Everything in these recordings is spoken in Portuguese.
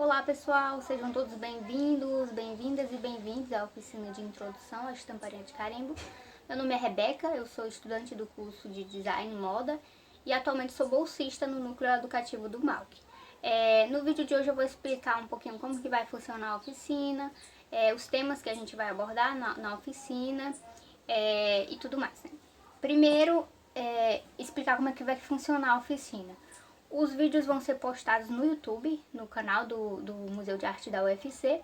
Olá pessoal, sejam todos bem-vindos, bem-vindas e bem-vindos à oficina de introdução à estamparia de carimbo. Meu nome é Rebeca, eu sou estudante do curso de Design e Moda e atualmente sou bolsista no núcleo educativo do MAUC. No vídeo de hoje eu vou explicar um pouquinho como que vai funcionar a oficina, os temas que a gente vai abordar na oficina e tudo mais, né? Primeiro, explicar como é que vai funcionar a oficina. Os vídeos vão ser postados no YouTube, no canal do Museu de Arte da UFC,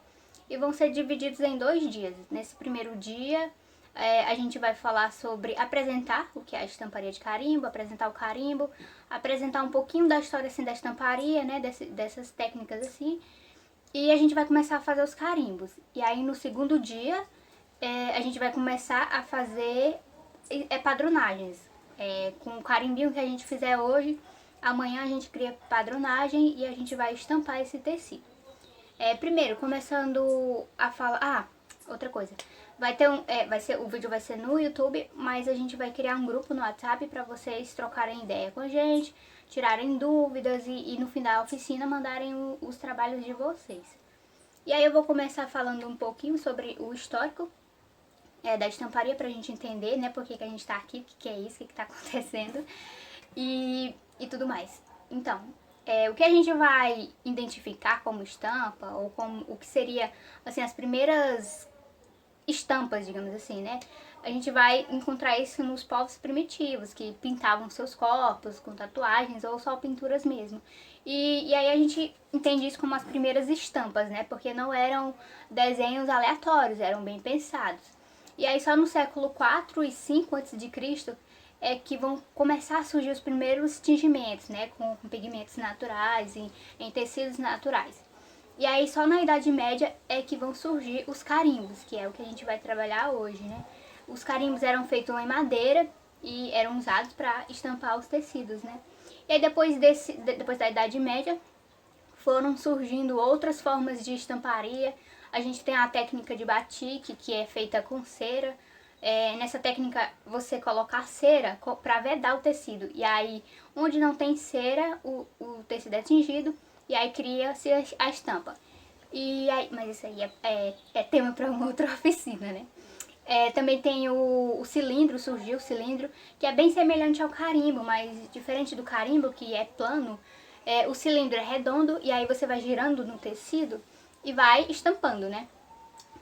e vão ser divididos em 2 dias. Nesse primeiro dia, a gente vai falar sobre apresentar o que é a estamparia de carimbo, apresentar o carimbo, apresentar um pouquinho da história assim, da estamparia, né, dessas técnicas assim, e a gente vai começar a fazer os carimbos. E aí no segundo dia, a gente vai começar a fazer padronagens. Com o carimbinho que a gente fizer hoje, amanhã a gente cria padronagem e a gente vai estampar esse tecido. Primeiro, começando a falar... outra coisa. O vídeo vai ser no YouTube, mas a gente vai criar um grupo no WhatsApp para vocês trocarem ideia com a gente, tirarem dúvidas e no final da oficina mandarem os trabalhos de vocês. E aí eu vou começar falando um pouquinho sobre o histórico da estamparia pra gente entender, né, por que a gente tá aqui, o que é isso, o que tá acontecendo e tudo mais. Então, o que a gente vai identificar como estampa, ou como o que seria, assim, as primeiras estampas, digamos assim, né? A gente vai encontrar isso nos povos primitivos, que pintavam seus corpos com tatuagens ou só pinturas mesmo. E aí a gente entende isso como as primeiras estampas, né? Porque não eram desenhos aleatórios, eram bem pensados. E aí só no século 4 e 5 a.C. é que vão começar a surgir os primeiros tingimentos, né? Com pigmentos naturais, em tecidos naturais. E aí só na Idade Média é que vão surgir os carimbos, que é o que a gente vai trabalhar hoje, né? Os carimbos eram feitos em madeira e eram usados para estampar os tecidos, né? E aí depois da Idade Média foram surgindo outras formas de estamparia. A gente tem a técnica de batik, que é feita com cera. Nessa técnica você coloca a cera para vedar o tecido. E aí, onde não tem cera, o tecido é tingido e aí cria-se a estampa. Mas isso aí é tema para uma outra oficina, né? Também tem o cilindro, surgiu o cilindro, que é bem semelhante ao carimbo, mas diferente do carimbo, que é plano, o cilindro é redondo e aí você vai girando no tecido e vai estampando, né?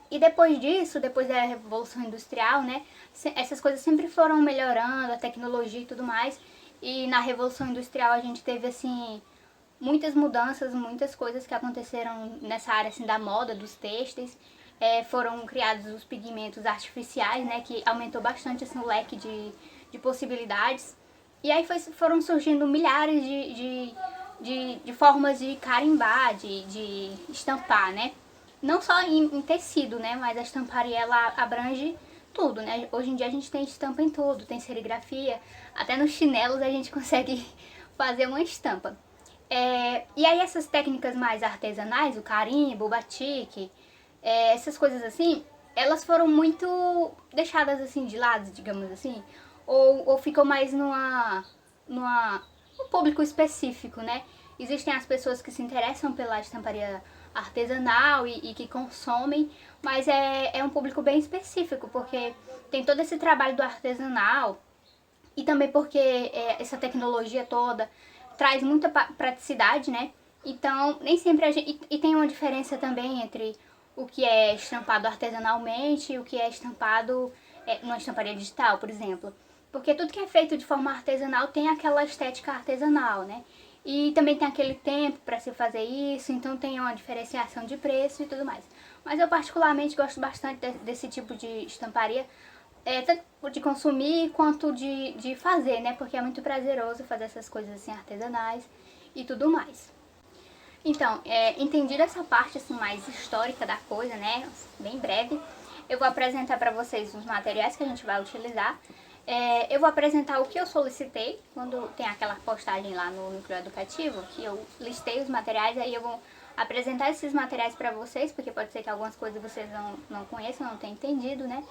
E depois disso, depois da Revolução Industrial, né, essas coisas sempre foram melhorando, a tecnologia e tudo mais. E na Revolução Industrial a gente teve, assim, muitas mudanças, muitas coisas que aconteceram nessa área, assim, da moda, dos têxteis. Foram criados os pigmentos artificiais, né, que aumentou bastante, assim, o leque de possibilidades. E aí foram surgindo milhares de formas de carimbar, de estampar, né? Não só em tecido, né? Mas a estamparia, ela abrange tudo, né? Hoje em dia a gente tem estampa em tudo, tem serigrafia, até nos chinelos a gente consegue fazer uma estampa. E aí essas técnicas mais artesanais, o carimbo, o batik, essas coisas assim, elas foram muito deixadas assim de lado, digamos assim, ou ficam mais um público específico, né? Existem as pessoas que se interessam pela estamparia artesanal e que consomem, mas é um público bem específico, porque tem todo esse trabalho do artesanal e também porque essa tecnologia toda traz muita praticidade, né? Então, nem sempre a gente... E tem uma diferença também entre o que é estampado artesanalmente e o que é estampado numa estamparia digital, por exemplo. Porque tudo que é feito de forma artesanal tem aquela estética artesanal, né? E também tem aquele tempo para se fazer isso, então tem uma diferenciação de preço e tudo mais. Mas eu particularmente gosto bastante desse tipo de estamparia, tanto de consumir quanto de fazer, né? Porque é muito prazeroso fazer essas coisas assim artesanais e tudo mais. Então, entendida essa parte assim, mais histórica da coisa, né? Bem breve, eu vou apresentar para vocês os materiais que a gente vai utilizar. Eu vou apresentar o que eu solicitei, quando tem aquela postagem lá no núcleo educativo, que eu listei os materiais, aí eu vou apresentar esses materiais para vocês, porque pode ser que algumas coisas vocês não conheçam, não tenham entendido, né?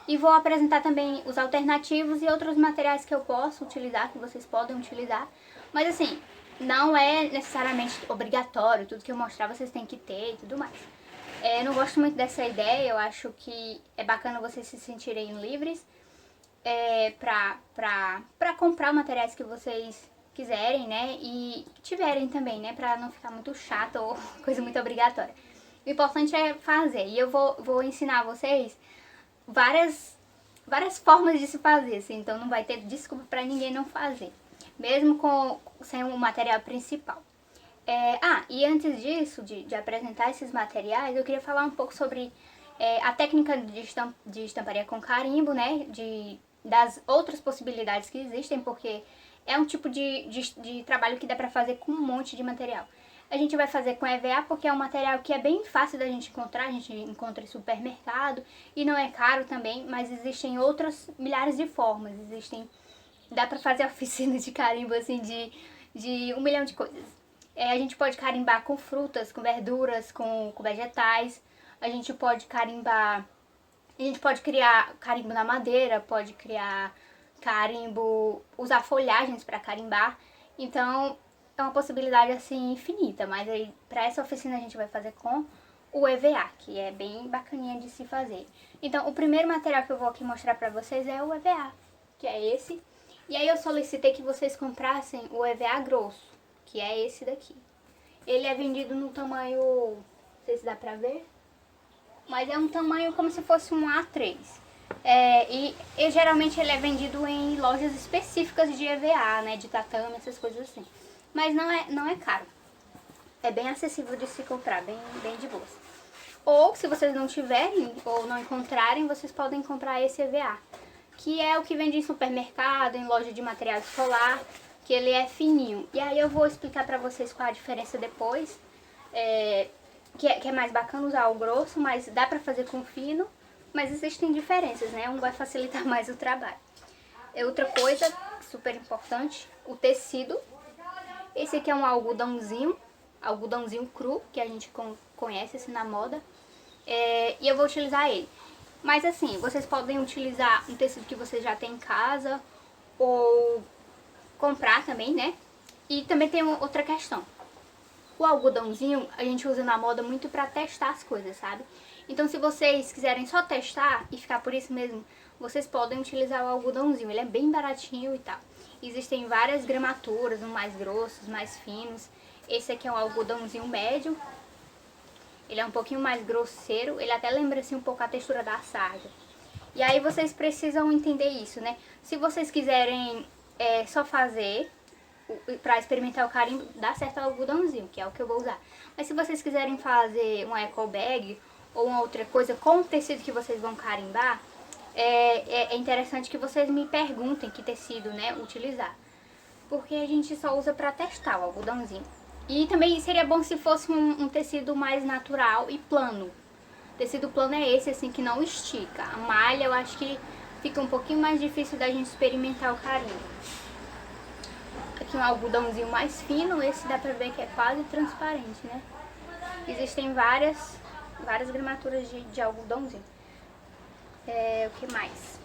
E vou apresentar também os alternativos e outros materiais que eu posso utilizar, que vocês podem utilizar. Mas assim, não é necessariamente obrigatório, tudo que eu mostrar vocês têm que ter e tudo mais. Eu não gosto muito dessa ideia, eu acho que é bacana vocês se sentirem livres pra comprar materiais que vocês quiserem, né? E tiverem também, né? Pra não ficar muito chato ou coisa muito obrigatória. O importante é fazer. E eu vou ensinar vocês várias formas de se fazer, assim. Então não vai ter desculpa pra ninguém não fazer. Mesmo sem o material principal. E antes disso, de apresentar esses materiais, eu queria falar um pouco sobre a técnica de estamparia com carimbo, né? Das outras possibilidades que existem, porque é um tipo de trabalho que dá pra fazer com um monte de material. A gente vai fazer com EVA porque é um material que é bem fácil da gente encontrar, a gente encontra em supermercado e não é caro também, mas existem outras milhares de formas, dá pra fazer oficina de carimbo assim de 1 milhão de coisas. A gente pode carimbar com frutas, com verduras, com vegetais, a gente pode carimbar, a gente pode criar carimbo na madeira, pode criar carimbo, usar folhagens para carimbar, então é uma possibilidade assim infinita, mas aí para essa oficina a gente vai fazer com o EVA, que é bem bacaninha de se fazer. Então o primeiro material que eu vou aqui mostrar para vocês é o EVA, que é esse, e aí eu solicitei que vocês comprassem o EVA grosso, que é esse daqui. Ele é vendido no tamanho, não sei se dá pra ver, mas é um tamanho como se fosse um A3. E geralmente ele é vendido em lojas específicas de EVA, né, de tatame, essas coisas assim. Mas não é caro. É bem acessível de se comprar, bem de boas. Ou se vocês não tiverem ou não encontrarem, vocês podem comprar esse EVA, que é o que vende em supermercado, em loja de material escolar, que ele é fininho. E aí eu vou explicar pra vocês qual a diferença depois, que é mais bacana usar o grosso, mas dá pra fazer com fino, mas existem diferenças, né? Um vai facilitar mais o trabalho. Outra coisa super importante, o tecido. Esse aqui é um algodãozinho cru, que a gente conhece assim na moda, e eu vou utilizar ele. Mas assim, vocês podem utilizar um tecido que você já tem em casa, ou comprar também, né? E também tem outra questão. O algodãozinho a gente usa na moda muito pra testar as coisas, sabe? Então se vocês quiserem só testar e ficar por isso mesmo, vocês podem utilizar o algodãozinho. Ele é bem baratinho e tal. Existem várias gramaturas, mais grossos, mais finos. Esse aqui é um algodãozinho médio. Ele é um pouquinho mais grosseiro. Ele até lembra assim um pouco a textura da sarja. E aí vocês precisam entender isso, né? Se vocês quiserem só fazer pra experimentar o carimbo, dá certo o algodãozinho, que é o que eu vou usar. Mas se vocês quiserem fazer uma eco bag ou uma outra coisa com o tecido que vocês vão carimbar, é interessante que vocês me perguntem que tecido, né, utilizar. Porque a gente só usa pra testar o algodãozinho. E também seria bom se fosse um tecido mais natural e plano. O tecido plano é esse, assim, que não estica. A malha eu acho que fica um pouquinho mais difícil da gente experimentar o carimbo. Aqui um algodãozinho mais fino, esse dá pra ver que é quase transparente, né? Existem várias gramaturas de algodãozinho. O que mais?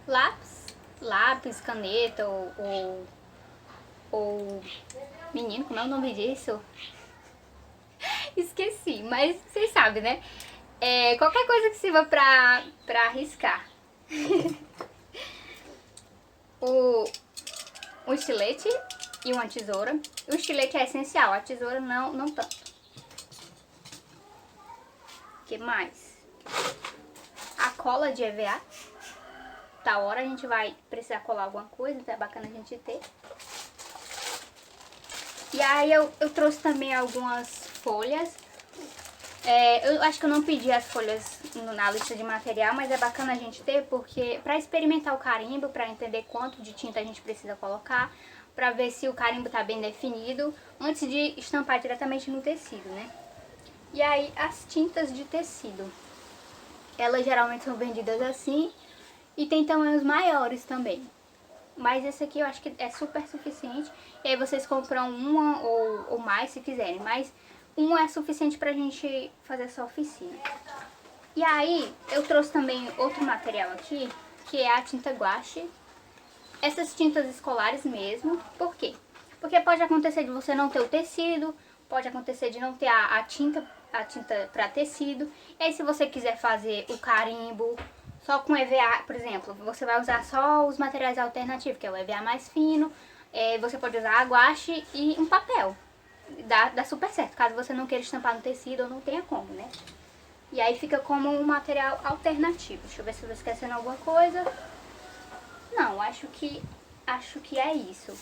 Lápis, caneta ou menino, como é o nome disso? Esqueci, mas vocês sabem, né? Qualquer coisa que sirva pra riscar. Um estilete e uma tesoura. O estilete é essencial, a tesoura não tanto. O que mais? A cola de EVA. Da hora a gente vai precisar colar alguma coisa, então é bacana a gente ter. E aí eu trouxe também algumas folhas. Eu acho que eu não pedi as folhas na lista de material, mas é bacana a gente ter, porque pra experimentar o carimbo, pra entender quanto de tinta a gente precisa colocar, pra ver se o carimbo tá bem definido, antes de estampar diretamente no tecido, né? E aí as tintas de tecido, elas geralmente são vendidas assim, e tem tamanhos maiores também. Mas esse aqui eu acho que é super suficiente, e aí vocês compram uma ou mais se quiserem, mas um é suficiente pra gente fazer essa oficina. E aí, eu trouxe também outro material aqui, que é a tinta guache. Essas tintas escolares mesmo, por quê? Porque pode acontecer de você não ter o tecido, pode acontecer de não ter a tinta para tecido. E aí se você quiser fazer o carimbo só com EVA, por exemplo, você vai usar só os materiais alternativos, que é o EVA mais fino, você pode usar a guache e um papel. Dá super certo, caso você não queira estampar no tecido ou não tenha como, né? E aí fica como um material alternativo. Deixa eu ver se eu tô esquecendo alguma coisa. Não, acho que é isso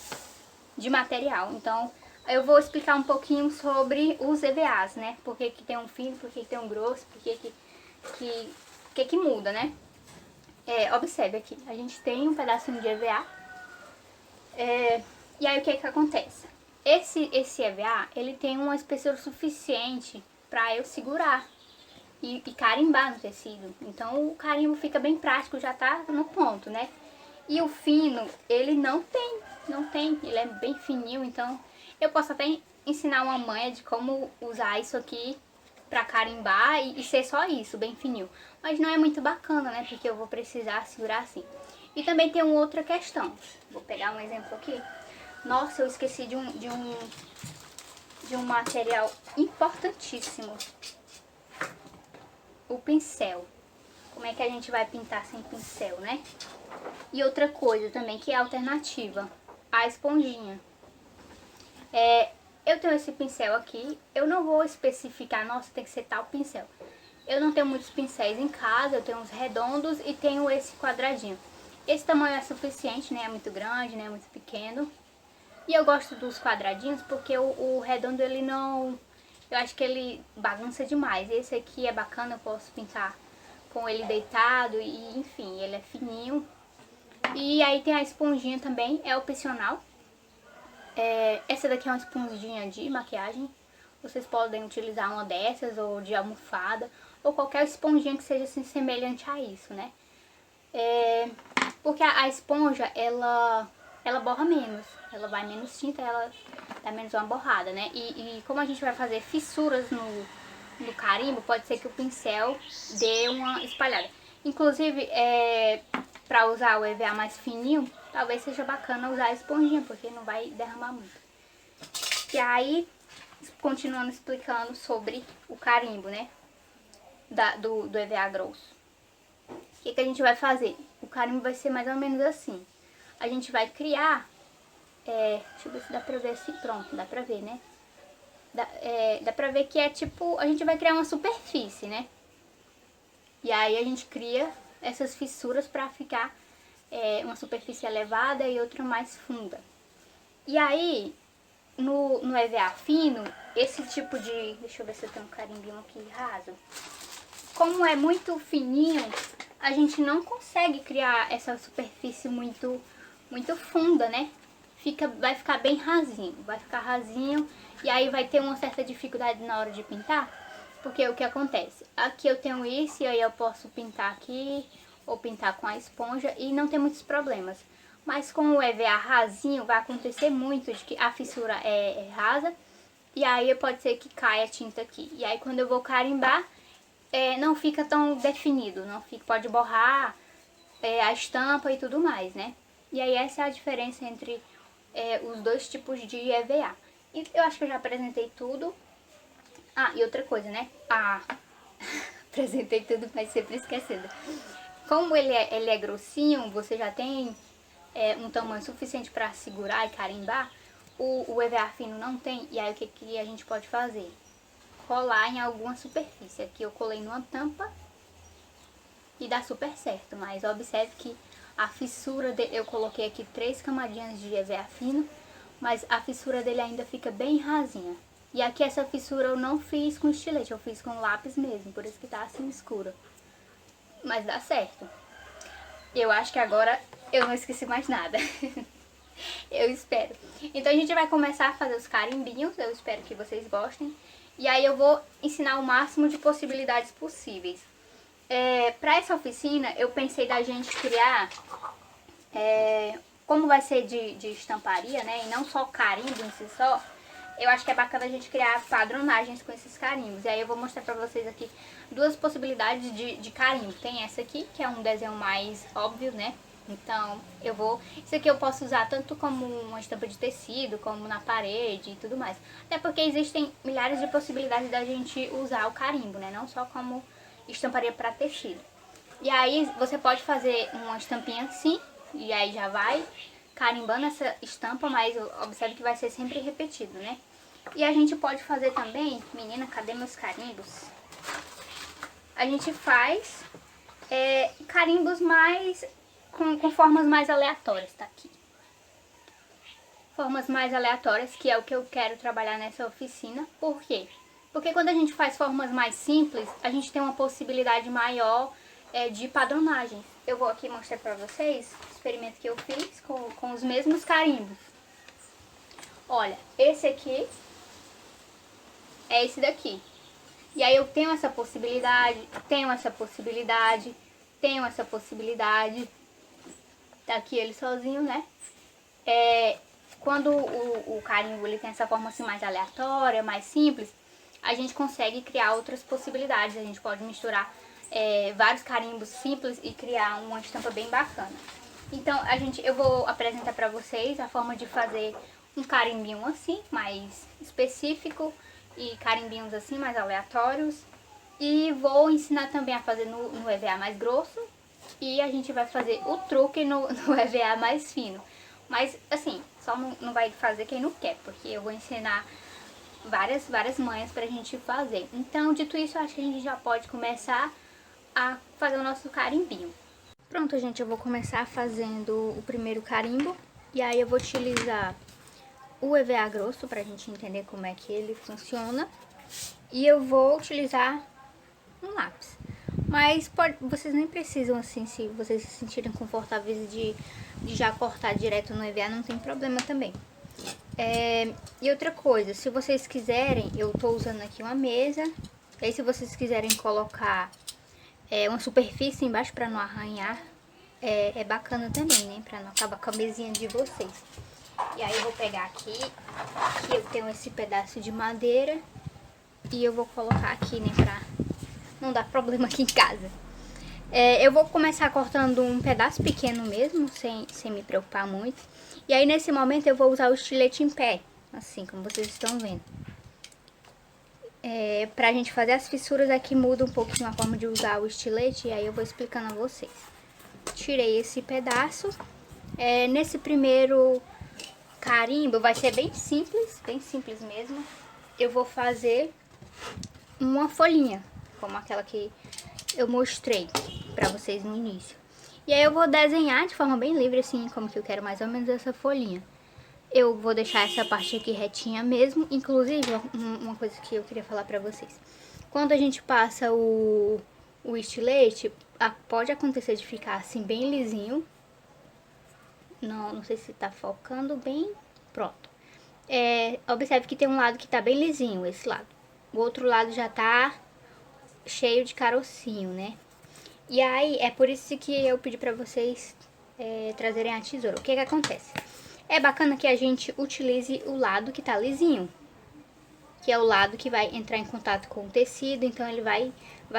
de material. Então, eu vou explicar um pouquinho sobre os EVAs, né? Por que tem um fino, por que tem um grosso, por que muda, né? Observe aqui, a gente tem um pedacinho de EVA. E aí o que acontece? Esse EVA, ele tem uma espessura suficiente para eu segurar e carimbar no tecido. Então o carimbo fica bem prático, já tá no ponto, né? E o fino, ele não tem, ele é bem fininho, então eu posso até ensinar uma manha de como usar isso aqui pra carimbar e ser só isso, bem fininho. Mas não é muito bacana, né? Porque eu vou precisar segurar assim. E também tem uma outra questão. Vou pegar um exemplo aqui. Nossa, eu esqueci de um material importantíssimo. O pincel. Como é que a gente vai pintar sem pincel, né? E outra coisa também que é alternativa. A esponjinha. Eu tenho esse pincel aqui. Eu não vou especificar, nossa, tem que ser tal pincel. Eu não tenho muitos pincéis em casa. Eu tenho uns redondos e tenho esse quadradinho. Esse tamanho é suficiente, né? É muito grande, né? É muito pequeno. E eu gosto dos quadradinhos porque o redondo ele não... Eu acho que ele bagunça demais. Esse aqui é bacana, eu posso pintar com ele deitado e enfim, ele é fininho. E aí tem a esponjinha também, é opcional. Essa daqui é uma esponjinha de maquiagem. Vocês podem utilizar uma dessas ou de almofada ou qualquer esponjinha que seja assim, semelhante a isso, né? Porque a esponja, ela borra menos, ela vai menos tinta, ela dá menos uma borrada, né? E como a gente vai fazer fissuras no carimbo, pode ser que o pincel dê uma espalhada. Inclusive, pra usar o EVA mais fininho, talvez seja bacana usar a esponjinha, porque não vai derramar muito. E aí, continuando explicando sobre o carimbo, né? Do EVA grosso. O que a gente vai fazer? O carimbo vai ser mais ou menos assim. A gente vai criar, deixa eu ver se dá pra ver assim, pronto, dá pra ver, né? Dá pra ver que é tipo, a gente vai criar uma superfície, né? E aí a gente cria essas fissuras pra ficar uma superfície elevada e outra mais funda. E aí, no EVA fino, esse tipo de... Deixa eu ver se eu tenho um carimbinho aqui raso. Como é muito fininho, a gente não consegue criar essa superfície muito funda, né? Vai ficar bem rasinho, vai ficar rasinho e aí vai ter uma certa dificuldade na hora de pintar, porque o que acontece? Aqui eu tenho isso e aí eu posso pintar aqui ou pintar com a esponja e não tem muitos problemas. Mas com o EVA rasinho vai acontecer muito de que a fissura é rasa e aí pode ser que caia a tinta aqui. E aí quando eu vou carimbar, não fica tão definido, pode borrar a estampa e tudo mais, né? E aí essa é a diferença entre os dois tipos de EVA. E eu acho que eu já apresentei tudo. Ah, e outra coisa, né? Apresentei tudo, mas sempre esquecendo. Como ele é grossinho, você já tem um tamanho suficiente para segurar e carimbar. O EVA fino não tem. E aí o que a gente pode fazer? Colar em alguma superfície. Aqui eu colei numa tampa e dá super certo, mas observe que a fissura eu coloquei aqui 3 camadinhas de EVA fino, mas a fissura dele ainda fica bem rasinha. E aqui essa fissura eu não fiz com estilete, eu fiz com lápis mesmo, por isso que tá assim escura. Mas dá certo. Eu acho que agora eu não esqueci mais nada. Eu espero. Então a gente vai começar a fazer os carimbinhos, eu espero que vocês gostem. E aí eu vou ensinar o máximo de possibilidades possíveis. Para essa oficina, eu pensei da gente criar, como vai ser de estamparia, né, e não só carimbo em si só, eu acho que é bacana a gente criar padronagens com esses carimbos. E aí eu vou mostrar pra vocês aqui 2 possibilidades de carimbo. Tem essa aqui, que é um desenho mais óbvio, né, Então, isso aqui eu posso usar tanto como uma estampa de tecido, como na parede e tudo mais. Até porque existem milhares de possibilidades da gente usar o carimbo, né? Não só como estamparia para tecido. E aí você pode fazer uma estampinha assim, e aí já vai carimbando essa estampa, mas observe que vai ser sempre repetido, né? E a gente pode fazer também, menina, cadê meus carimbos? A gente faz carimbos mais com formas mais aleatórias, tá aqui. Formas mais aleatórias, que é o que eu quero trabalhar nessa oficina. Por quê? Porque quando a gente faz formas mais simples, a gente tem uma possibilidade maior de padronagem. Eu vou aqui mostrar pra vocês o experimento que eu fiz com os mesmos carimbos. Olha, esse aqui é esse daqui. E aí eu tenho essa possibilidade, tenho essa possibilidade, tenho essa possibilidade. Tá aqui ele sozinho, né? Quando o carimbo ele tem essa forma assim mais aleatória, mais simples, a gente consegue criar outras possibilidades. A gente pode misturar vários carimbos simples e criar uma estampa bem bacana. Então eu vou apresentar pra vocês a forma de fazer um carimbinho assim, mais específico, e carimbinhos assim, mais aleatórios. E vou ensinar também a fazer no EVA mais grosso. E a gente vai fazer o truque no EVA mais fino. Mas, assim, só não vai fazer quem não quer, porque eu vou ensinar várias manhas pra gente fazer. Então, dito isso, eu acho que a gente já pode começar a fazer o nosso carimbinho. Pronto, gente, eu vou começar fazendo o primeiro carimbo. E aí eu vou utilizar o EVA grosso pra gente entender como é que ele funciona. E eu vou utilizar um lápis. Mas vocês nem precisam, assim, se vocês se sentirem confortáveis de já cortar direto no EVA, não tem problema também. E outra coisa, se vocês quiserem, eu tô usando aqui uma mesa. E aí se vocês quiserem colocar uma superfície embaixo pra não arranhar, é bacana também, né? Pra não acabar com a mesinha de vocês. E aí eu vou pegar aqui eu tenho esse pedaço de madeira. E eu vou colocar aqui, né, pra não dar problema aqui em casa. Eu vou começar cortando um pedaço pequeno mesmo, sem me preocupar muito. E aí nesse momento eu vou usar o estilete em pé, assim como vocês estão vendo. Pra gente fazer as fissuras aqui muda um pouquinho a forma de usar o estilete, e aí eu vou explicando a vocês. Tirei esse pedaço. Nesse primeiro carimbo vai ser bem simples mesmo. Eu vou fazer uma folhinha, como aquela que eu mostrei pra vocês no início. E aí eu vou desenhar de forma bem livre, assim, como que eu quero mais ou menos essa folhinha. Eu vou deixar essa parte aqui retinha mesmo. Inclusive, uma coisa que eu queria falar pra vocês. Quando a gente passa o estilete, pode acontecer de ficar assim bem lisinho. Não sei se tá focando bem. Pronto. Observe que tem um lado que tá bem lisinho, esse lado. O outro lado já tá cheio de carocinho, né? E aí, é por isso que eu pedi pra vocês trazerem a tesoura. O que que acontece? É bacana que a gente utilize o lado que tá lisinho, que é o lado que vai entrar em contato com o tecido, então ele vai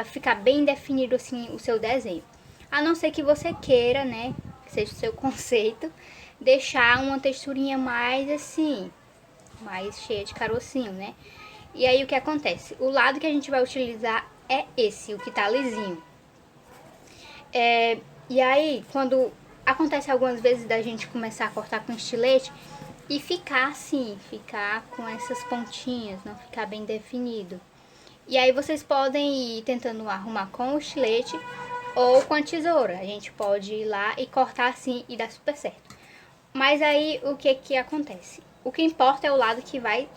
ficar bem definido assim o seu desenho. A não ser que você queira, né, que seja o seu conceito, deixar uma texturinha mais assim, mais cheia de carocinho, né? E aí o que acontece? O lado que a gente vai utilizar é esse, o que tá lisinho. E aí, quando acontece algumas vezes da gente começar a cortar com estilete e ficar assim, ficar com essas pontinhas, não ficar bem definido. E aí vocês podem ir tentando arrumar com o estilete ou com a tesoura. A gente pode ir lá e cortar assim e dar super certo. Mas aí o que que acontece? O que importa é o lado que vai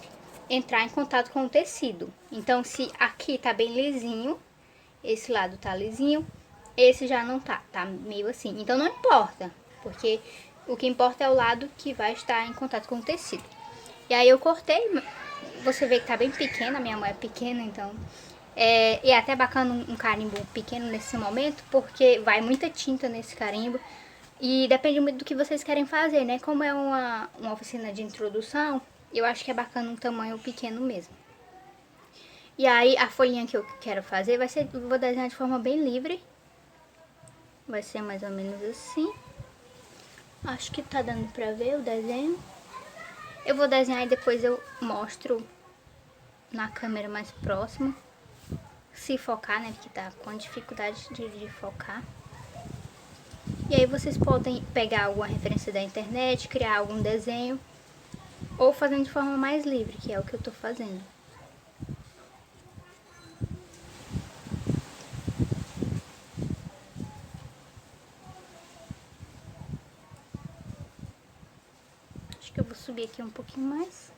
entrar em contato com o tecido. Então se aqui tá bem lisinho, esse lado tá lisinho, esse já não tá meio assim. Então não importa, porque o que importa é o lado que vai estar em contato com o tecido. E aí eu cortei, você vê que tá bem pequena, minha mão é pequena, então... E é até bacana um carimbo pequeno nesse momento, porque vai muita tinta nesse carimbo. E depende muito do que vocês querem fazer, né? Como é uma oficina de introdução, eu acho que é bacana um tamanho pequeno mesmo. E aí a folhinha que eu quero fazer vou desenhar de forma bem livre. Vai ser mais ou menos assim. Acho que tá dando pra ver o desenho. Eu vou desenhar e depois eu mostro na câmera mais próxima. Se focar, né? Porque tá com dificuldade de focar. E aí vocês podem pegar alguma referência da internet, criar algum desenho. Ou fazendo de forma mais livre, que é o que eu tô fazendo. Acho que eu vou subir aqui um pouquinho mais.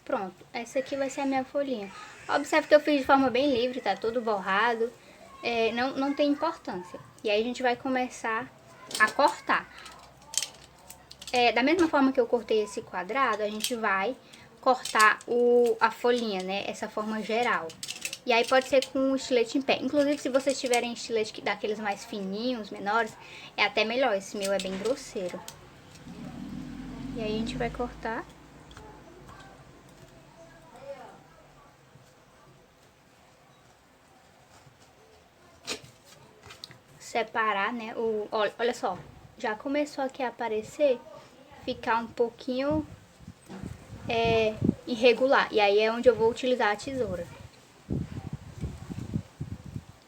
Pronto, essa aqui vai ser a minha folhinha. Observe que eu fiz de forma bem livre, tá tudo borrado. Não tem importância. E aí a gente vai começar a cortar. Da mesma forma que eu cortei esse quadrado, a gente vai cortar a folhinha, né? Essa forma geral. E aí pode ser com um estilete em pé. Inclusive, se vocês tiverem estilete daqueles mais fininhos, menores, é até melhor. Esse meu é bem grosseiro. E aí a gente vai cortar. Separar, né? Olha só, já começou aqui a aparecer, ficar um pouquinho irregular. E aí é onde eu vou utilizar a tesoura.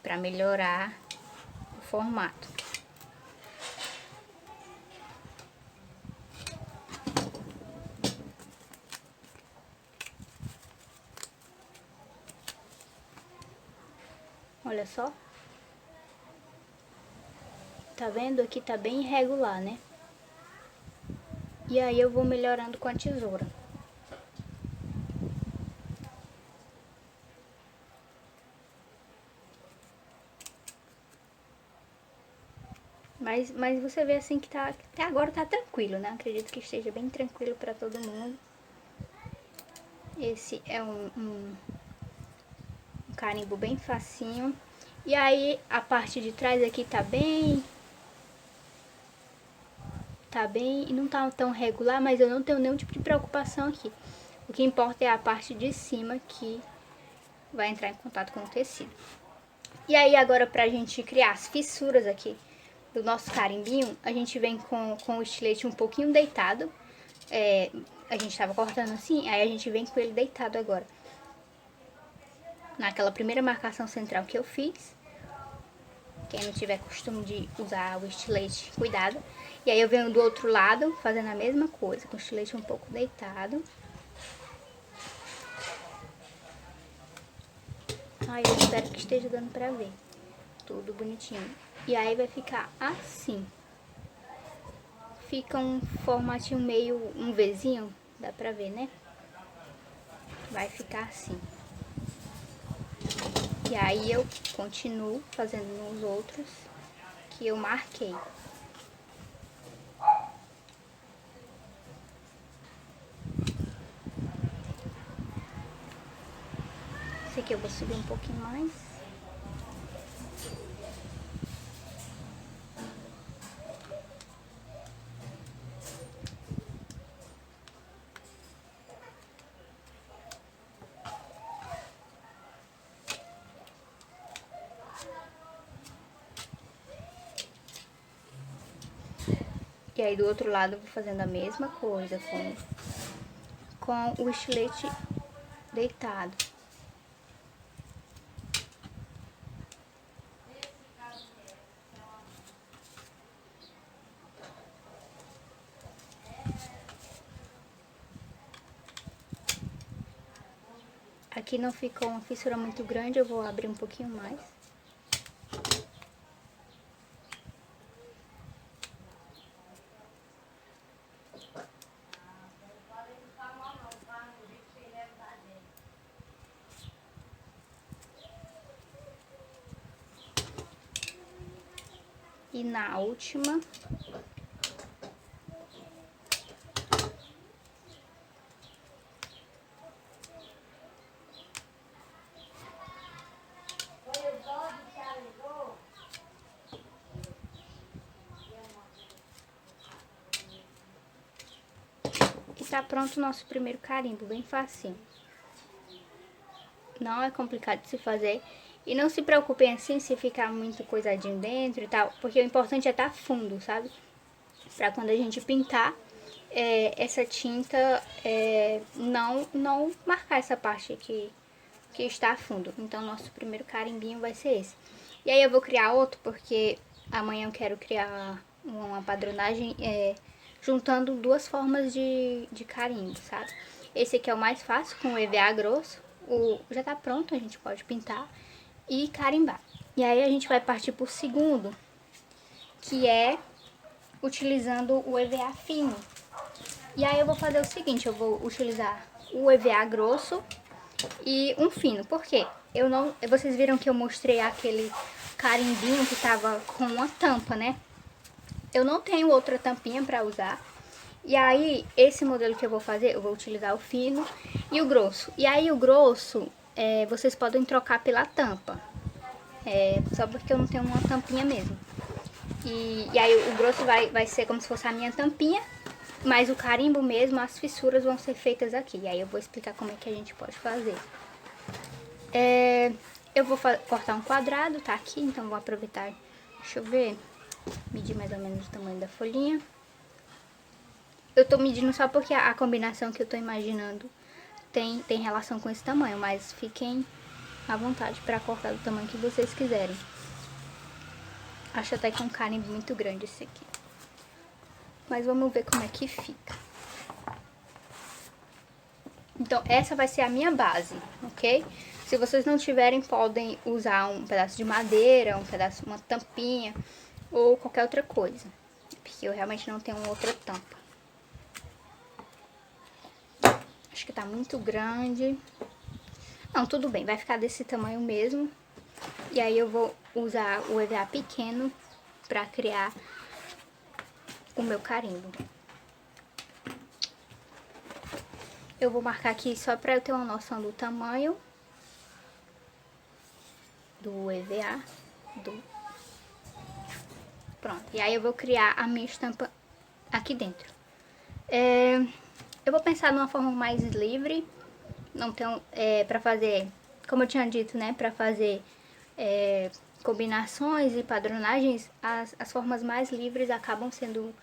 Pra melhorar o formato. Olha só. Tá vendo? Aqui tá bem irregular, né? E aí eu vou melhorando com a tesoura. Mas você vê assim que tá, até agora tá tranquilo, né? Acredito que esteja bem tranquilo pra todo mundo. Esse é um carimbo bem facinho. E aí a parte de trás aqui tá bem, e não tá tão regular, mas eu não tenho nenhum tipo de preocupação aqui. O que importa é a parte de cima que vai entrar em contato com o tecido. E aí agora pra gente criar as fissuras aqui do nosso carimbinho, a gente vem com o estilete um pouquinho deitado. A gente tava cortando assim, aí a gente vem com ele deitado agora. Naquela primeira marcação central que eu fiz. Quem não tiver costume de usar o estilete, cuidado. E aí eu venho do outro lado, fazendo a mesma coisa, com o estilete um pouco deitado. Aí eu espero que esteja dando pra ver. Tudo bonitinho. E aí vai ficar assim. Fica um formatinho meio, um Vzinho, dá pra ver, né? Vai ficar assim. E aí eu continuo fazendo nos outros que eu marquei. Esse aqui eu vou subir um pouquinho mais. E aí do outro lado eu vou fazendo a mesma coisa com o estilete deitado. Aqui não ficou uma fissura muito grande, eu vou abrir um pouquinho mais. E na última, e tá pronto o nosso primeiro carimbo, bem facinho. não é complicado de se fazer. E não se preocupem assim se ficar muito coisadinho dentro e tal, porque o importante é estar fundo, sabe? Pra quando a gente pintar, essa tinta não marcar essa parte aqui que está a fundo. Então, nosso primeiro carimbinho vai ser esse. E aí eu vou criar outro, porque amanhã eu quero criar uma padronagem juntando duas formas de carimbo, sabe? Esse aqui é o mais fácil, com o EVA grosso. Já tá pronto, a gente pode pintar e carimbar. E aí a gente vai partir pro segundo, que é utilizando o EVA fino. E aí eu vou fazer o seguinte, eu vou utilizar o EVA grosso e um fino. Por quê? Vocês viram que eu mostrei aquele carimbinho que tava com uma tampa, né? Eu não tenho outra tampinha pra usar. E aí, esse modelo que eu vou fazer, eu vou utilizar o fino e o grosso. E aí, o grosso, vocês podem trocar pela tampa. Só porque eu não tenho uma tampinha mesmo. E aí, o grosso vai ser como se fosse a minha tampinha. Mas o carimbo mesmo, as fissuras vão ser feitas aqui. E aí, eu vou explicar como é que a gente pode fazer. Eu vou cortar um quadrado, tá aqui. Então, vou aproveitar, deixa eu ver, medir mais ou menos o tamanho da folhinha. Eu tô medindo só porque a combinação que eu tô imaginando tem relação com esse tamanho, mas fiquem à vontade pra cortar do tamanho que vocês quiserem. Acho até que é um carimbo muito grande esse aqui. Mas vamos ver como é que fica. Então, essa vai ser a minha base, ok? Se vocês não tiverem, podem usar um pedaço de madeira, uma tampinha ou qualquer outra coisa. Porque eu realmente não tenho outra tampa. Acho que tá muito grande. Não, tudo bem, vai ficar desse tamanho mesmo. E aí eu vou usar o EVA pequeno pra criar o meu carimbo. Eu vou marcar aqui só pra eu ter uma noção do tamanho do EVA. Pronto, e aí eu vou criar a minha estampa aqui dentro. Eu vou pensar numa forma mais livre. Não tenho, pra fazer, como eu tinha dito, né, pra fazer combinações e padronagens, as formas mais livres acabam sendo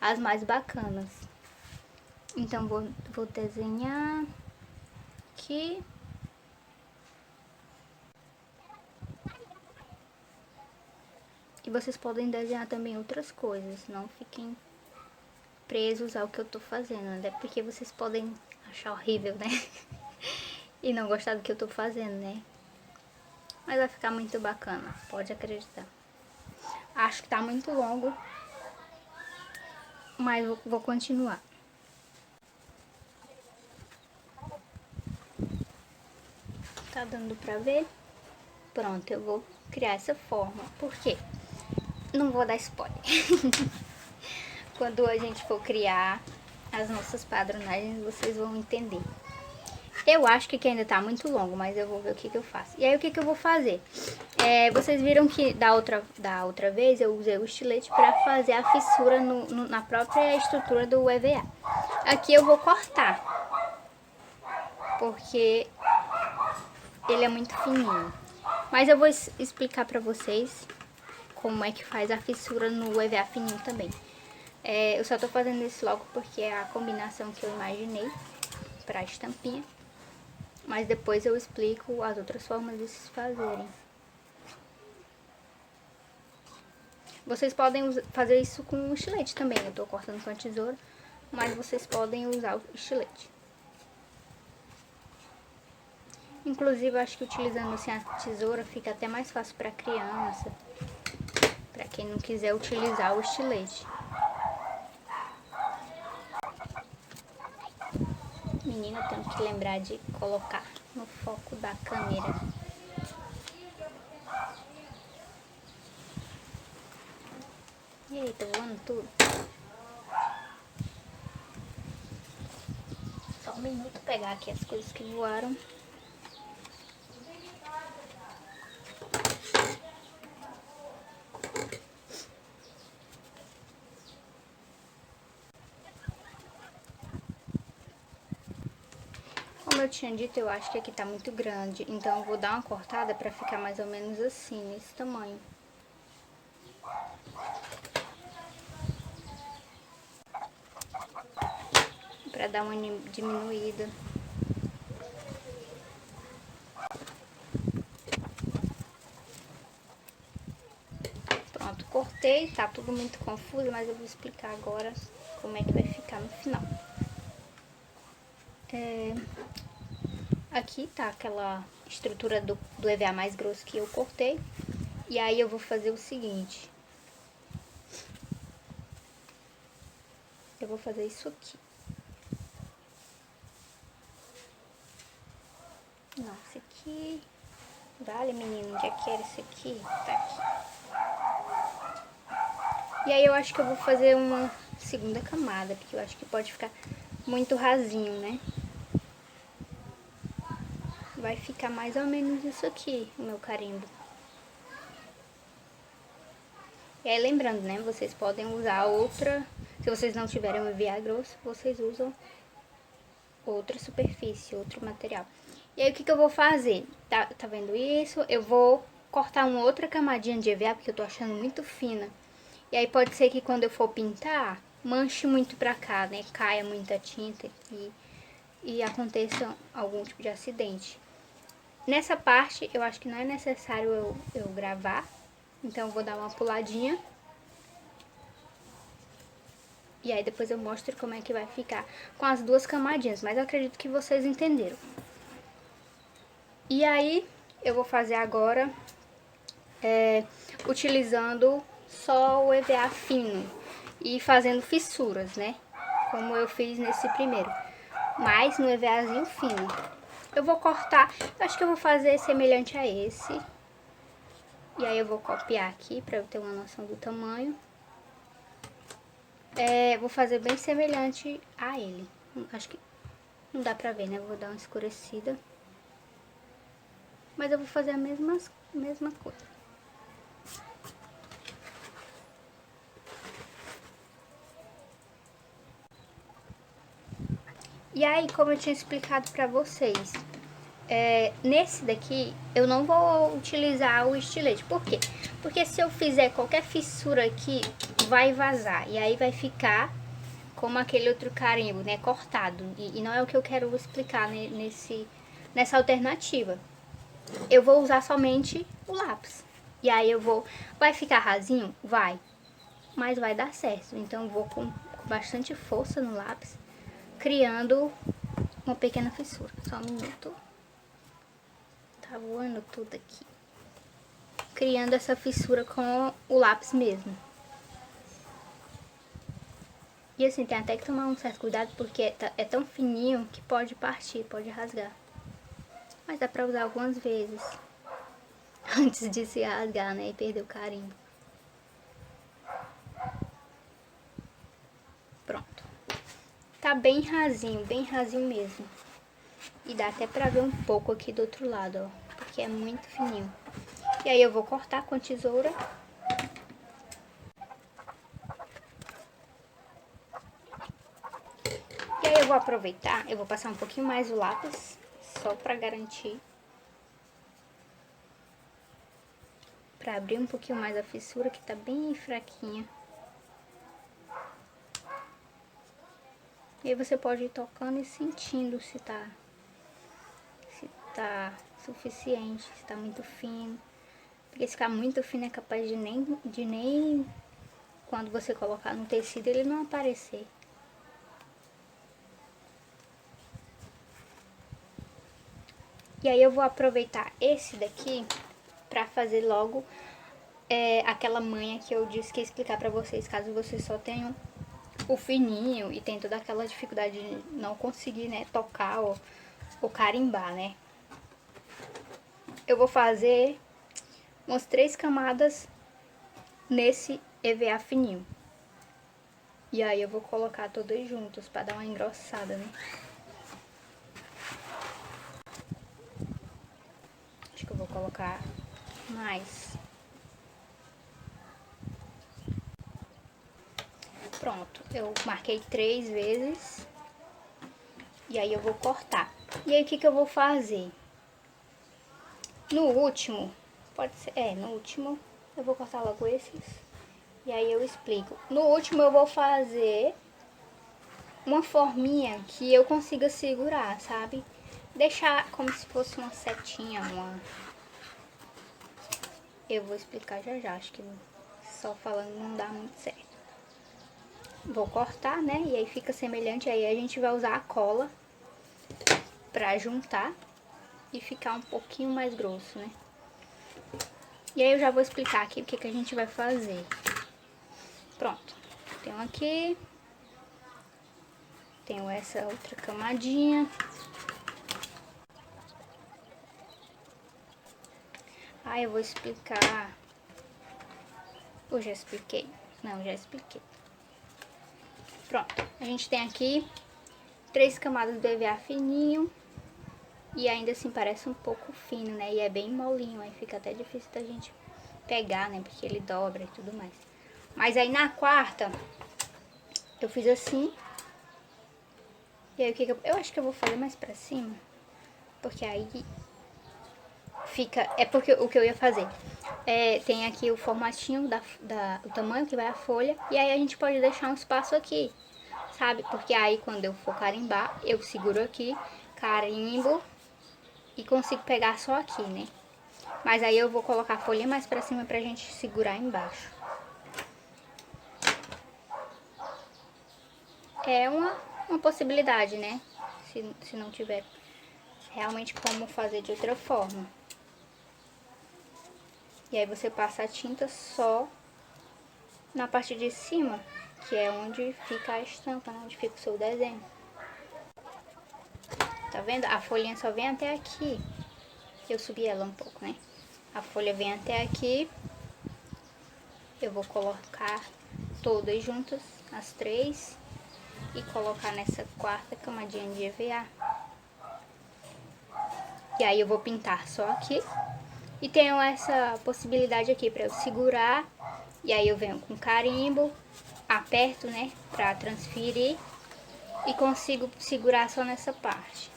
as mais bacanas. Então, vou desenhar aqui. E vocês podem desenhar também outras coisas, não fiquem presos ao que eu tô fazendo, até porque vocês podem achar horrível, né? E não gostar do que eu tô fazendo, né? Mas vai ficar muito bacana, pode acreditar. Acho que tá muito longo, mas vou continuar. Tá dando pra ver? Pronto, eu vou criar essa forma. Por quê? Não vou dar spoiler. Quando a gente for criar as nossas padronagens, vocês vão entender. Eu acho que ainda tá muito longo, mas eu vou ver o que eu faço. E aí, o que eu vou fazer? Vocês viram que da outra vez eu usei o estilete pra fazer a fissura na própria estrutura do EVA. Aqui eu vou cortar, porque ele é muito fininho. Mas eu vou explicar pra vocês como é que faz a fissura no EVA fininho também. Eu só tô fazendo isso logo porque é a combinação que eu imaginei pra estampinha. Mas depois eu explico as outras formas de se fazerem. Vocês podem fazer isso com o estilete também. Eu tô cortando com a tesoura, mas vocês podem usar o estilete. Inclusive, eu acho que utilizando assim a tesoura fica até mais fácil para criança, para quem não quiser utilizar o estilete. Menina, eu tenho que lembrar de colocar no foco da câmera. Eita, voando tudo. Só um minuto pegar aqui as coisas que voaram. Como como eu tinha dito, eu acho que aqui tá muito grande, então eu vou dar uma cortada pra ficar mais ou menos assim, nesse tamanho. Pra dar uma diminuída. Pronto, cortei, tá tudo muito confuso, mas eu vou explicar agora como é que vai ficar no final. Aqui tá aquela estrutura do EVA mais grosso que eu cortei. E aí eu vou fazer o seguinte. Eu vou fazer isso aqui. Não, esse aqui... Vale, menino, onde é que era esse aqui? Tá aqui. E aí eu acho que eu vou fazer uma segunda camada, porque eu acho que pode ficar muito rasinho, né? Vai ficar mais ou menos isso aqui, o meu carimbo. E aí lembrando, né, vocês podem usar outra... Se vocês não tiverem um EVA grosso, vocês usam outra superfície, outro material. E aí o que que eu vou fazer? Tá vendo isso? Eu vou cortar uma outra camadinha de EVA, porque eu tô achando muito fina. E aí pode ser que quando eu for pintar, manche muito pra cá, né? Caia muita tinta e aconteça algum tipo de acidente. Nessa parte, eu acho que não é necessário eu gravar. Então eu vou dar uma puladinha. E aí depois eu mostro como é que vai ficar com as duas camadinhas. Mas eu acredito que vocês entenderam. E aí eu vou fazer agora utilizando só o EVA fino e fazendo fissuras, né? Como eu fiz nesse primeiro. Mas no EVAzinho fino. Eu vou cortar, eu acho que eu vou fazer semelhante a esse. E aí eu vou copiar aqui pra eu ter uma noção do tamanho. Vou fazer bem semelhante a ele. Acho que não dá pra ver, né? Vou dar uma escurecida. Mas eu vou fazer a mesma coisa. E aí, como eu tinha explicado pra vocês, nesse daqui eu não vou utilizar o estilete. Por quê? Porque se eu fizer qualquer fissura aqui, vai vazar. E aí vai ficar como aquele outro carimbo, né? Cortado. E não é o que eu quero explicar, né, nessa alternativa. Eu vou usar somente o lápis. E aí eu vou... Vai ficar rasinho? Vai. Mas vai dar certo. Então eu vou com bastante força no lápis, criando uma pequena fissura. Só um minuto. Tá voando tudo aqui. Criando essa fissura com o lápis mesmo. E assim, tem até que tomar um certo cuidado, porque é tão fininho que pode partir, pode rasgar. Mas dá pra usar algumas vezes. Antes de se rasgar, né? E perder o carimbo. Pronto. Tá bem rasinho mesmo. E dá até pra ver um pouco aqui do outro lado, ó. Porque é muito fininho. E aí eu vou cortar com a tesoura. E aí eu vou aproveitar, eu vou passar um pouquinho mais o lápis, só pra garantir. Pra abrir um pouquinho mais a fissura, que tá bem fraquinha. E aí você pode ir tocando e sentindo se tá suficiente, se tá muito fino. Porque se ficar muito fino é capaz de nem quando você colocar no tecido ele não aparecer. E aí eu vou aproveitar esse daqui pra fazer logo aquela manha que eu disse que ia explicar pra vocês, caso vocês só tenham o fininho e tem toda aquela dificuldade de não conseguir, né, tocar ou carimbar, né. Eu vou fazer umas 3 camadas nesse EVA fininho. E aí eu vou colocar todos juntos pra dar uma engrossada, né. Acho que eu vou colocar mais. Pronto, eu marquei 3 vezes. E aí eu vou cortar. E aí o que eu vou fazer? No último, pode ser, no último eu vou cortar logo esses. E aí eu explico. No último eu vou fazer uma forminha que eu consiga segurar, sabe? Deixar como se fosse uma setinha, Eu vou explicar já já, acho que só falando não dá muito certo. Vou cortar, né? E aí fica semelhante, aí a gente vai usar a cola pra juntar e ficar um pouquinho mais grosso, né? E aí eu já vou explicar aqui o que a gente vai fazer. Pronto. Tenho aqui. Tenho essa outra camadinha. Ah, eu vou explicar. Ou já expliquei? Não, já expliquei. Pronto. A gente tem aqui 3 camadas do EVA fininho. E ainda assim parece um pouco fino, né? E é bem molinho, aí fica até difícil da gente pegar, né? Porque ele dobra e tudo mais. Mas aí na quarta, eu fiz assim. E aí o que eu acho que eu vou fazer mais pra cima. Porque aí fica... É porque o que eu ia fazer. Tem aqui o formatinho, o tamanho que vai a folha. E aí a gente pode deixar um espaço aqui, sabe? Porque aí quando eu for carimbar, eu seguro aqui, carimbo e consigo pegar só aqui, né? Mas aí eu vou colocar a folhinha mais pra cima pra gente segurar embaixo. É uma possibilidade, né? Se não tiver realmente como fazer de outra forma. E aí você passa a tinta só na parte de cima, que é onde fica a estampa, né? Onde fica o seu desenho. Tá vendo? A folhinha só vem até aqui. Eu subi ela um pouco, né? A folha vem até aqui. Eu vou colocar todas juntas, as 3, e colocar nessa quarta camadinha de EVA. E aí eu vou pintar só aqui. E tenho essa possibilidade aqui para eu segurar. E aí eu venho com carimbo, aperto, né, para transferir. E consigo segurar só nessa parte.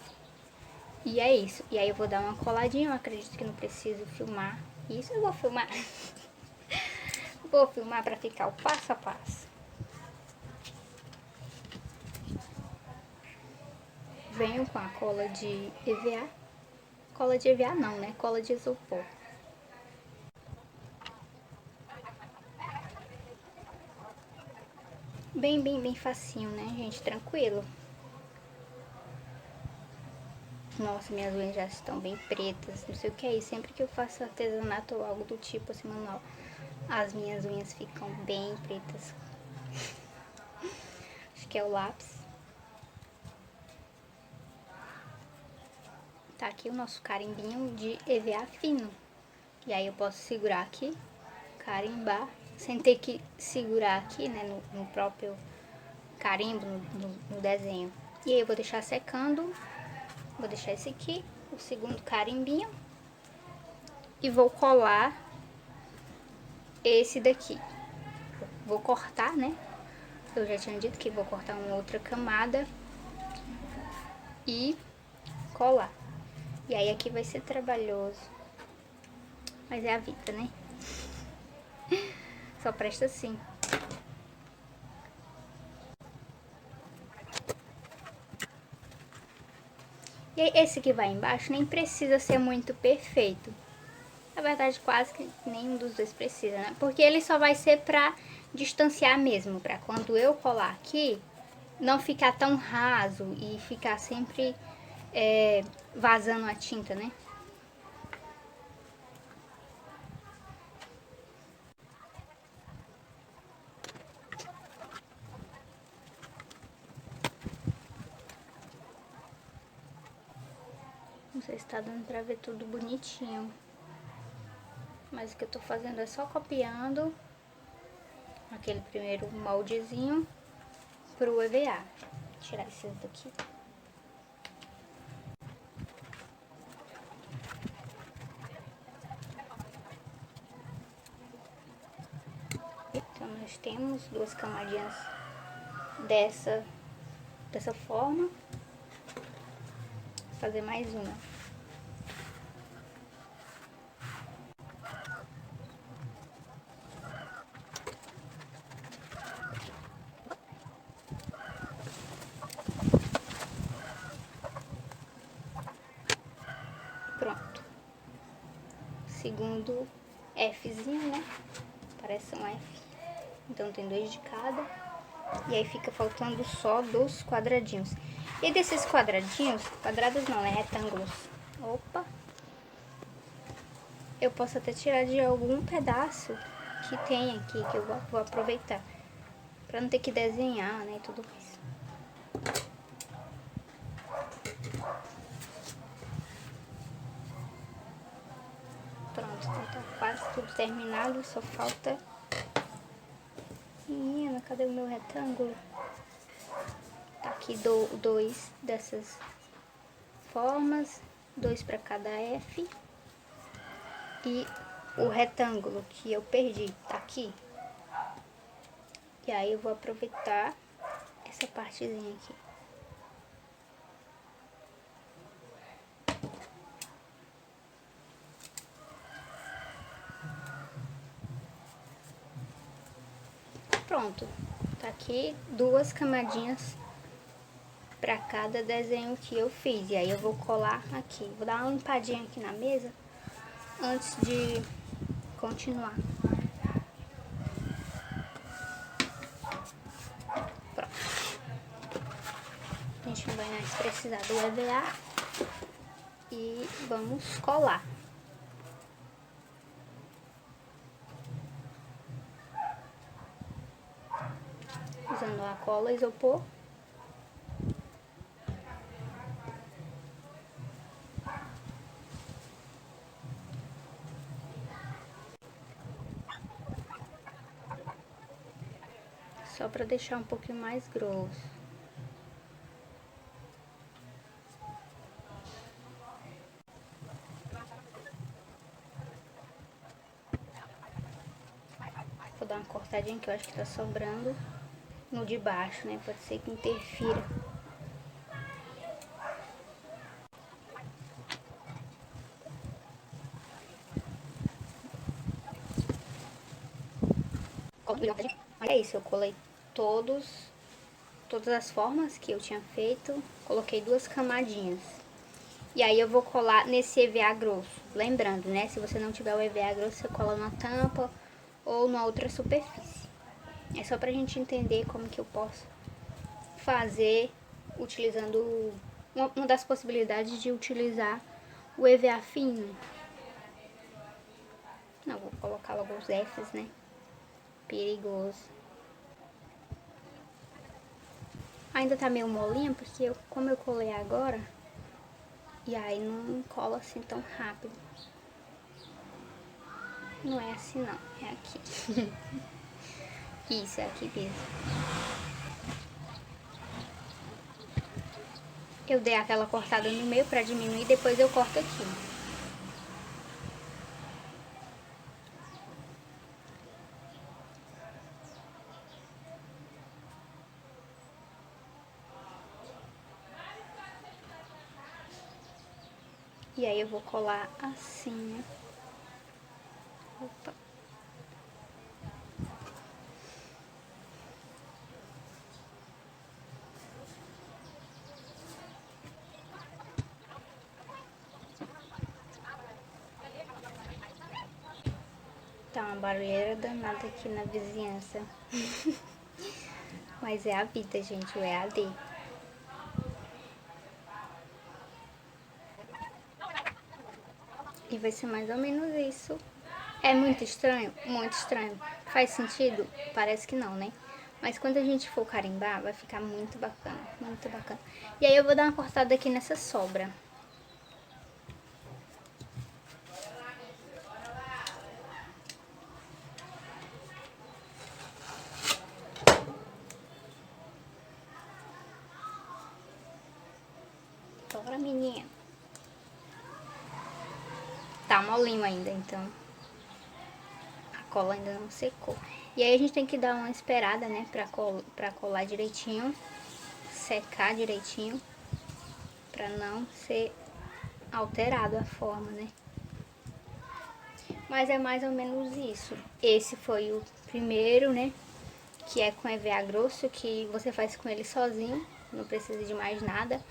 E é isso. E aí eu vou dar uma coladinha, eu acredito que não preciso filmar. Isso eu vou filmar. Vou filmar para ficar o passo a passo. Venho com a cola de EVA. Cola de EVA não, né? Cola de isopor. Bem facinho, né, gente? Tranquilo. Nossa, minhas unhas já estão bem pretas. Não sei o que é isso. Sempre que eu faço artesanato ou algo do tipo assim, manual, as minhas unhas ficam bem pretas. Acho que é o lápis. Tá aqui o nosso carimbinho de EVA fino. E aí eu posso segurar aqui, carimbar, sem ter que segurar aqui, né, no próprio carimbo, no desenho. E aí eu vou deixar secando. Vou deixar esse aqui, o segundo carimbinho. E vou colar esse daqui. Vou cortar, né? Eu já tinha dito que vou cortar uma outra camada e colar. E aí aqui vai ser trabalhoso, mas é a vida, né? Só presta assim. E aí, esse que vai embaixo nem precisa ser muito perfeito. Na verdade, quase que nenhum dos dois precisa, né? Porque ele só vai ser pra distanciar mesmo, pra quando eu colar aqui, não ficar tão raso e ficar sempre vazando a tinta, né? Não sei se tá dando pra ver tudo bonitinho. Mas o que eu tô fazendo é só copiando aquele primeiro moldezinho pro EVA. Vou tirar esses daqui. Então nós temos 2 camadinhas dessa forma. fazer mais uma. Pronto. Segundo Fzinho, né? Parece um F. Então tem 2 de cada. E aí fica faltando só dos quadradinhos. E desses quadradinhos, quadrados não, né? Retângulos. Opa! Eu posso até tirar de algum pedaço que tem aqui, que eu vou aproveitar. Pra não ter que desenhar, né? E tudo mais. Pronto, então tá quase tudo terminado, só falta... Menina, cadê o meu retângulo? Tá aqui 2 dessas formas, 2 para cada F. E o retângulo que eu perdi tá aqui. E aí eu vou aproveitar essa partezinha aqui. Pronto, tá aqui 2 camadinhas para cada desenho que eu fiz. E aí eu vou colar aqui. Vou dar uma limpadinha aqui na mesa antes de continuar. Pronto. A gente não vai mais precisar do EVA. E vamos colar. Usando a cola isopor. Só para deixar um pouquinho mais grosso. Vou dar uma cortadinha que eu acho que tá sobrando no de baixo, né? Pode ser que interfira. É isso, eu colei todas as formas que eu tinha feito, coloquei 2 camadinhas. E aí eu vou colar nesse EVA grosso. Lembrando, né? Se você não tiver o EVA grosso, você cola na tampa ou numa outra superfície. É só pra gente entender como que eu posso fazer utilizando... Uma das possibilidades de utilizar o EVA fino. Não, vou colocar logo os Fs, né? Perigoso. Ainda tá meio molinha, porque como eu colei agora, e aí não cola assim tão rápido. Não é assim não, é aqui. Isso, é aqui mesmo. Eu dei aquela cortada no meio pra diminuir, depois eu corto aqui. E aí eu vou colar assim, ó. Opa. Tá uma barulheira danada aqui na vizinhança. Mas é a vida, gente, o EAD. E vai ser mais ou menos isso. É muito estranho? Muito estranho. Faz sentido? Parece que não, né? Mas quando a gente for carimbar, vai ficar muito bacana, muito bacana. E aí eu vou dar uma cortada aqui nessa sobra. Bora, menina. Tá molinho ainda, então a cola ainda não secou. E aí a gente tem que dar uma esperada, né, pra colar direitinho, secar direitinho. para não ser alterado a forma, né? Mas é mais ou menos isso. Esse foi o primeiro, né? Que é com EVA grosso, que você faz com ele sozinho, não precisa de mais nada.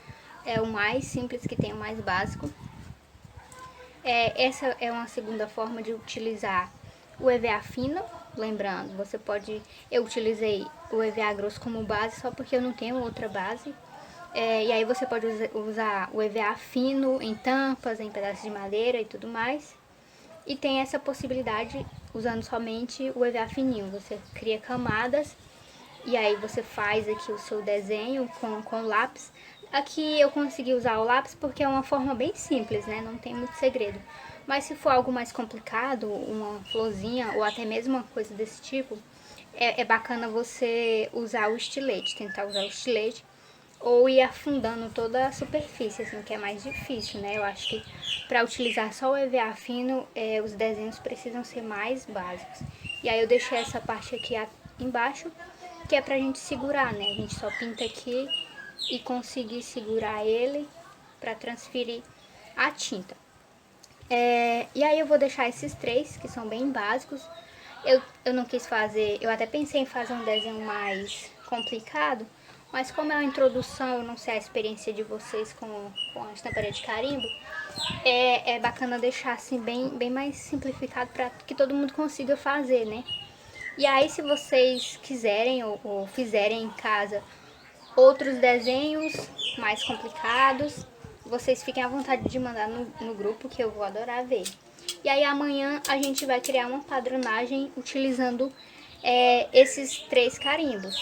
É o mais simples que tem, o mais básico. Essa é uma segunda forma de utilizar o EVA fino. Lembrando, você pode... Eu utilizei o EVA grosso como base só porque eu não tenho outra base. E aí você pode usar o EVA fino em tampas, em pedaços de madeira e tudo mais. E tem essa possibilidade usando somente o EVA fininho. Você cria camadas e aí você faz aqui o seu desenho com lápis. Aqui eu consegui usar o lápis porque é uma forma bem simples, né? Não tem muito segredo. Mas se for algo mais complicado, uma florzinha ou até mesmo uma coisa desse tipo, é bacana você usar o estilete, tentar usar o estilete ou ir afundando toda a superfície, assim, que é mais difícil, né? Eu acho que para utilizar só o EVA fino, os desenhos precisam ser mais básicos. E aí eu deixei essa parte aqui embaixo, que é pra gente segurar, né? A gente só pinta aqui e conseguir segurar ele para transferir a tinta. E aí eu vou deixar esses três, que são bem básicos. Eu não quis fazer, eu até pensei em fazer um desenho mais complicado, mas como é uma introdução, eu não sei a experiência de vocês com a estamparia de carimbo, é bacana deixar assim bem mais simplificado para que todo mundo consiga fazer, né? E aí se vocês quiserem ou fizerem em casa outros desenhos mais complicados, vocês fiquem à vontade de mandar no grupo que eu vou adorar ver. E aí amanhã a gente vai criar uma padronagem utilizando esses três carimbos.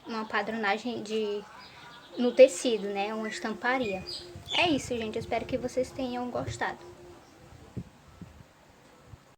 Uma padronagem no tecido, né? Uma estamparia. É isso, gente. Eu espero que vocês tenham gostado.